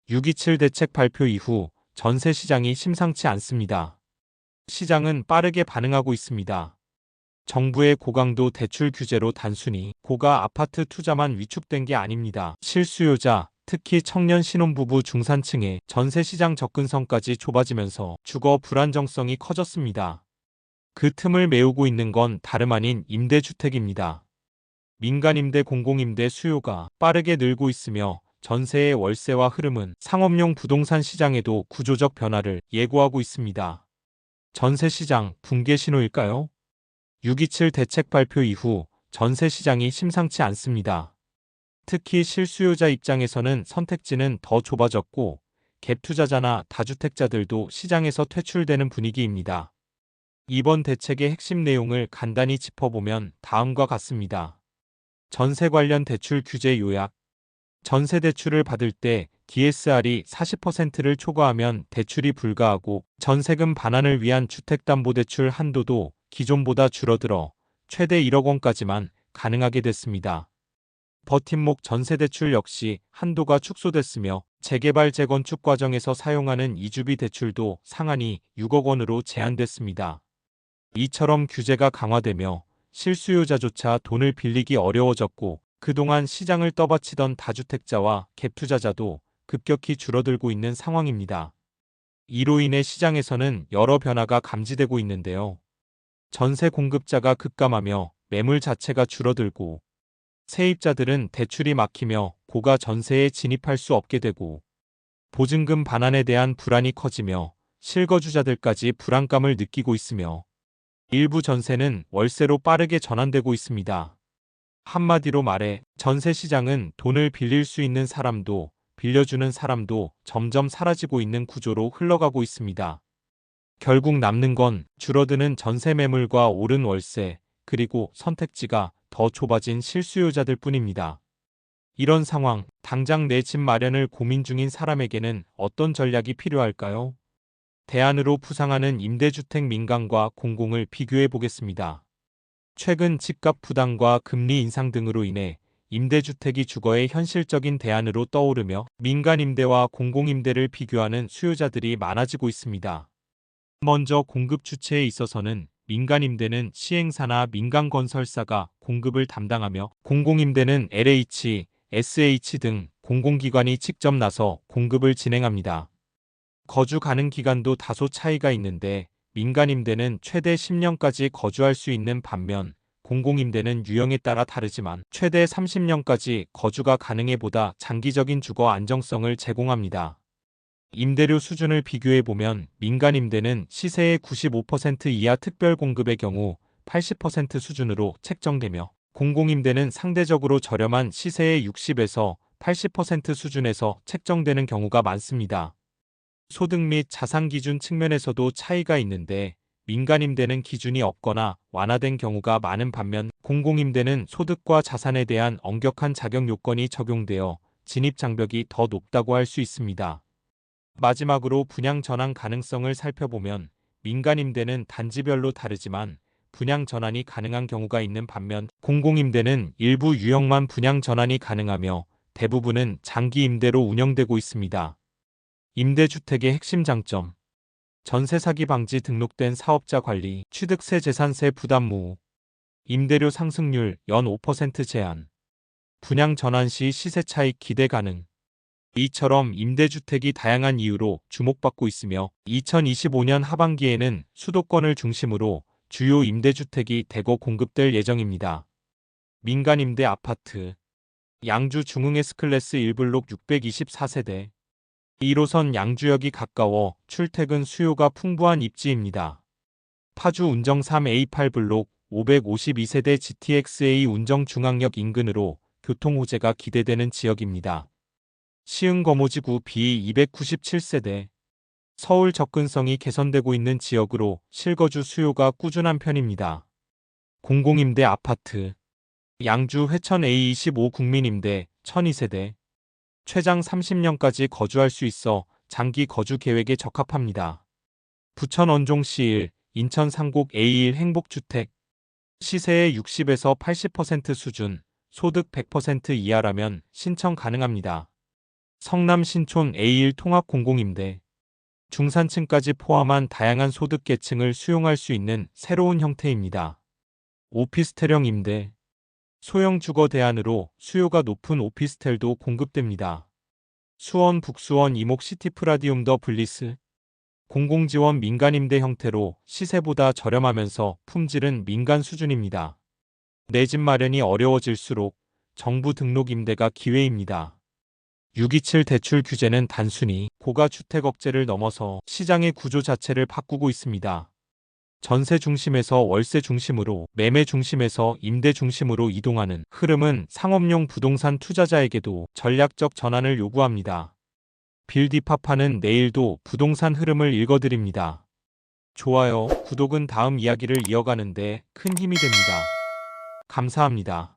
6.27 대책 발표 이후 전세 시장이 심상치 않습니다. 시장은 빠르게 반응하고 있습니다. 정부의 고강도 대출 규제로 단순히 고가 아파트 투자만 위축된 게 아닙니다. 실수요자, 특히 청년 신혼부부 중산층의 전세 시장 접근성까지 좁아지면서 주거 불안정성이 커졌습니다. 그 틈을 메우고 있는 건 다름 아닌 임대주택입니다. 민간임대 공공임대 수요가 빠르게 늘고 있으며 전세의 월세와 흐름은 상업용 부동산 시장에도 구조적 변화를 예고하고 있습니다. 전세 시장 붕괴 신호일까요? 6.27 대책 발표 이후 전세 시장이 심상치 않습니다. 특히 실수요자 입장에서는 선택지는 더 좁아졌고 갭 투자자나 다주택자들도 시장에서 퇴출되는 분위기입니다. 이번 대책의 핵심 내용을 간단히 짚어보면 다음과 같습니다. 전세 관련 대출 규제 요약. 전세 대출을 받을 때 DSR이 40%를 초과하면 대출이 불가하고 전세금 반환을 위한 주택담보대출 한도도 기존보다 줄어들어 최대 1억 원까지만 가능하게 됐습니다. 버팀목 전세대출 역시 한도가 축소됐으며 재개발 재건축 과정에서 사용하는 이주비 대출도 상한이 6억 원으로 제한됐습니다. 이처럼 규제가 강화되며 실수요자조차 돈을 빌리기 어려워졌고 그동안 시장을 떠받치던 다주택자와 갭투자자도 급격히 줄어들고 있는 상황입니다. 이로 인해 시장에서는 여러 변화가 감지되고 있는데요. 전세 공급자가 급감하며 매물 자체가 줄어들고 세입자들은 대출이 막히며 고가 전세에 진입할 수 없게 되고 보증금 반환에 대한 불안이 커지며 실거주자들까지 불안감을 느끼고 있으며 일부 전세는 월세로 빠르게 전환되고 있습니다. 한마디로 말해 전세 시장은 돈을 빌릴 수 있는 사람도 빌려주는 사람도 점점 사라지고 있는 구조로 흘러가고 있습니다. 결국 남는 건 줄어드는 전세 매물과 오른 월세, 그리고 선택지가 더 좁아진 실수요자들 뿐입니다. 이런 상황, 당장 내 집 마련을 고민 중인 사람에게는 어떤 전략이 필요할까요? 대안으로 부상하는 임대주택 민간과 공공을 비교해 보겠습니다. 최근 집값 부담과 금리 인상 등으로 인해 임대주택이 주거의 현실적인 대안으로 떠오르며 민간임대와 공공임대를 비교하는 수요자들이 많아지고 있습니다. 먼저 공급 주체에 있어서는 민간임대는 시행사나 민간건설사가 공급을 담당하며 공공임대는 LH, SH 등 공공기관이 직접 나서 공급을 진행합니다. 거주 가능 기간도 다소 차이가 있는데 민간임대는 최대 10년까지 거주할 수 있는 반면 공공임대는 유형에 따라 다르지만 최대 30년까지 거주가 가능해 보다 장기적인 주거 안정성을 제공합니다. 임대료 수준을 비교해보면 민간임대는 시세의 95% 이하 특별 공급의 경우 80% 수준으로 책정되며 공공임대는 상대적으로 저렴한 시세의 60에서 80% 수준에서 책정되는 경우가 많습니다. 소득 및 자산 기준 측면에서도 차이가 있는데 민간임대는 기준이 없거나 완화된 경우가 많은 반면 공공임대는 소득과 자산에 대한 엄격한 자격 요건이 적용되어 진입 장벽이 더 높다고 할 수 있습니다. 마지막으로 분양 전환 가능성을 살펴보면 민간임대는 단지별로 다르지만 분양 전환이 가능한 경우가 있는 반면 공공임대는 일부 유형만 분양 전환이 가능하며 대부분은 장기 임대로 운영되고 있습니다. 임대주택의 핵심 장점. 전세 사기 방지 등록된 사업자 관리, 취득세 재산세 부담 무후, 임대료 상승률 연 5% 제한, 분양 전환 시 시세 차익 기대 가능. 이처럼 임대주택이 다양한 이유로 주목받고 있으며 2025년 하반기에는 수도권을 중심으로 주요 임대주택이 대거 공급될 예정입니다. 민간임대 아파트. 양주 중흥 S클래스 1블록 624세대. 1호선 양주역이 가까워 출퇴근 수요가 풍부한 입지입니다. 파주 운정 3A8블록 552세대 GTX-A 운정 중앙역 인근으로 교통 호재가 기대되는 지역입니다. 시흥 거모지구 B297세대. 서울 접근성이 개선되고 있는 지역으로 실거주 수요가 꾸준한 편입니다. 공공임대 아파트. 양주 회천 A25 국민임대 1002세대. 최장 30년까지 거주할 수 있어 장기 거주 계획에 적합합니다. 부천 원종 C1, 인천 상곡 A1 행복주택. 시세의 60에서 80% 수준, 소득 100% 이하라면 신청 가능합니다. 성남 신촌 A1 통합 공공임대. 중산층까지 포함한 다양한 소득계층을 수용할 수 있는 새로운 형태입니다. 오피스텔형 임대. 소형 주거 대안으로 수요가 높은 오피스텔도 공급됩니다. 수원 북수원 이목 시티프라디움 더 블리스. 공공지원 민간임대 형태로 시세보다 저렴하면서 품질은 민간 수준입니다. 내 집 마련이 어려워질수록 정부 등록 임대가 기회입니다. 627 대출 규제는 단순히 고가주택업체를 넘어서 시장의 구조 자체를 바꾸고 있습니다. 전세 중심에서 월세 중심으로, 매매 중심에서 임대 중심으로 이동하는 흐름은 상업용 부동산 투자자에게도 전략적 전환을 요구합니다. 빌디파파는 내일도 부동산 흐름을 읽어드립니다. 좋아요, 구독은 다음 이야기를 이어가는 데 큰 힘이 됩니다. 감사합니다.